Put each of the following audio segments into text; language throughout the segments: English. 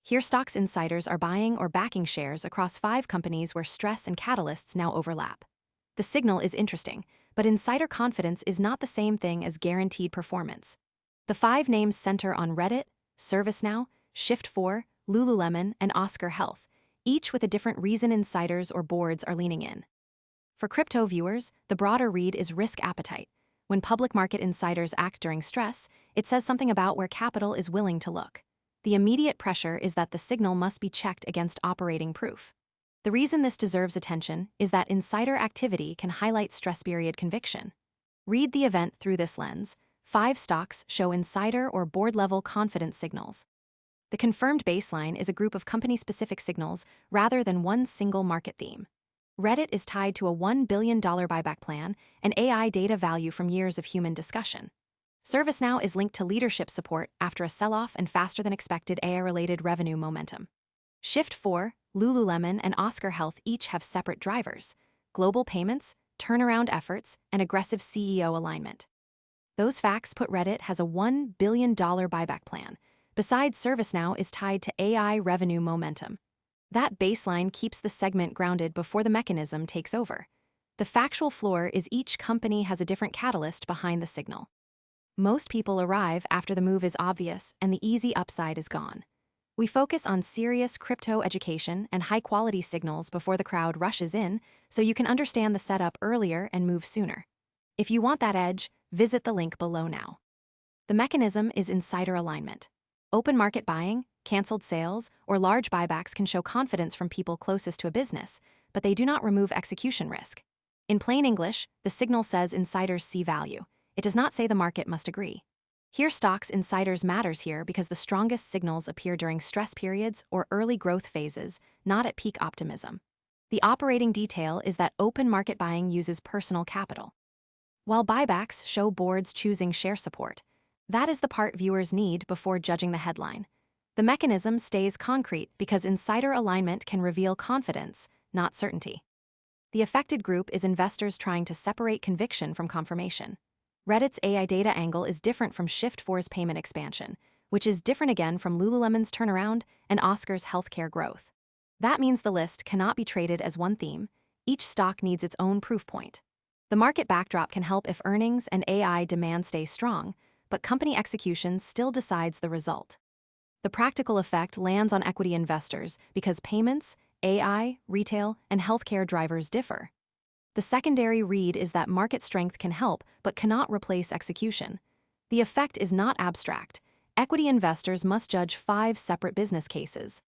Here, stocks insiders are buying or backing shares across 5 companies where stress and catalysts now overlap. The signal is interesting, but insider confidence is not the same thing as guaranteed performance. The 5 names center on Reddit, ServiceNow, Shift4, Lululemon, and Oscar Health, each with a different reason insiders or boards are leaning in. For crypto viewers, the broader read is risk appetite. When public market insiders act during stress, it says something about where capital is willing to look. The immediate pressure is that the signal must be checked against operating proof. The reason this deserves attention is that insider activity can highlight stress period conviction. Read the event through this lens. 5 stocks show insider or board-level confidence signals. The confirmed baseline is a group of company-specific signals rather than one single market theme. Reddit is tied to a $1 billion buyback plan and AI data value from years of human discussion. ServiceNow is linked to leadership support after a sell-off and faster-than-expected AI-related revenue momentum. Shift4, Lululemon, and Oscar Health each have separate drivers: global payments, turnaround efforts, and aggressive CEO alignment. Those facts put Reddit has a $1 billion buyback plan. Besides, ServiceNow is tied to AI revenue momentum. That baseline keeps the segment grounded before the mechanism takes over. The factual floor is each company has a different catalyst behind the signal. Most people arrive after the move is obvious and the easy upside is gone. We focus on serious crypto education and high-quality signals before the crowd rushes in, so you can understand the setup earlier and move sooner. If you want that edge, visit the link below now. The mechanism is insider alignment. Open market buying, canceled sales, or large buybacks can show confidence from people closest to a business, but they do not remove execution risk. In plain English, the signal says insiders see value. It does not say the market must agree. Here, stocks insiders matters here because the strongest signals appear during stress periods or early growth phases, not at peak optimism. The operating detail is that open market buying uses personal capital, while buybacks show boards choosing share support. That is the part viewers need before judging the headline. The mechanism stays concrete because insider alignment can reveal confidence, not certainty. The affected group is investors trying to separate conviction from confirmation. Reddit's AI data angle is different from Shift4's payment expansion, which is different again from Lululemon's turnaround and Oscar's healthcare growth. That means the list cannot be traded as one theme. Each stock needs its own proof point. The market backdrop can help if earnings and AI demand stay strong, but company execution still decides the result. The practical effect lands on equity investors because payments, AI, retail, and healthcare drivers differ. The secondary read is that market strength can help but cannot replace execution. The effect is not abstract. Equity investors must judge 5 separate business cases.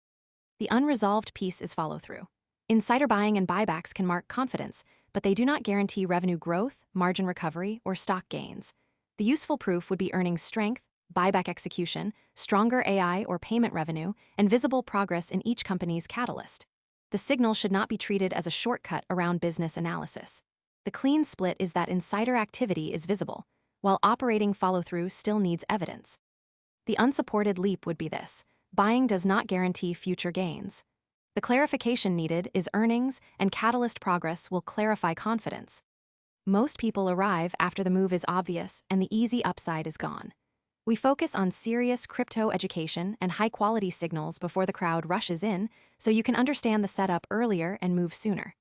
The unresolved piece is follow-through. Insider buying and buybacks can mark confidence, but they do not guarantee revenue growth, margin recovery, or stock gains. The useful proof would be earnings strength, buyback execution, stronger AI or payment revenue, and visible progress in each company's catalyst. The signal should not be treated as a shortcut around business analysis. The clean split is that insider activity is visible, while operating follow-through still needs evidence. The unsupported leap would be this: buying does not guarantee future gains. The clarification needed is earnings and catalyst progress will clarify confidence. Most people arrive after the move is obvious and the easy upside is gone. We focus on serious crypto education and high-quality signals before the crowd rushes in, so you can understand the setup earlier and move sooner.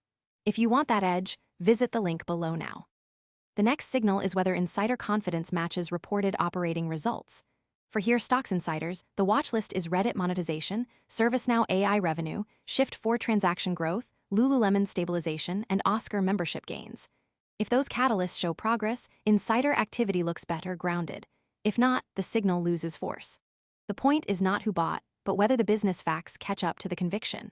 If you want that edge, visit the link below now. The next signal is whether insider confidence matches reported operating results. For Here Stocks Insiders, the watch list is Reddit monetization, ServiceNow AI revenue, Shift4 transaction growth, Lululemon stabilization, and Oscar membership gains. If those catalysts show progress, insider activity looks better grounded. If not, the signal loses force. The point is not who bought, but whether the business facts catch up to the conviction.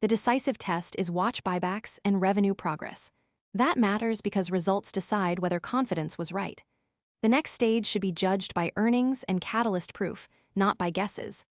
The decisive test is watch buybacks and revenue progress. That matters because results decide whether confidence was right. The next stage should be judged by earnings and catalyst proof, not by guesses.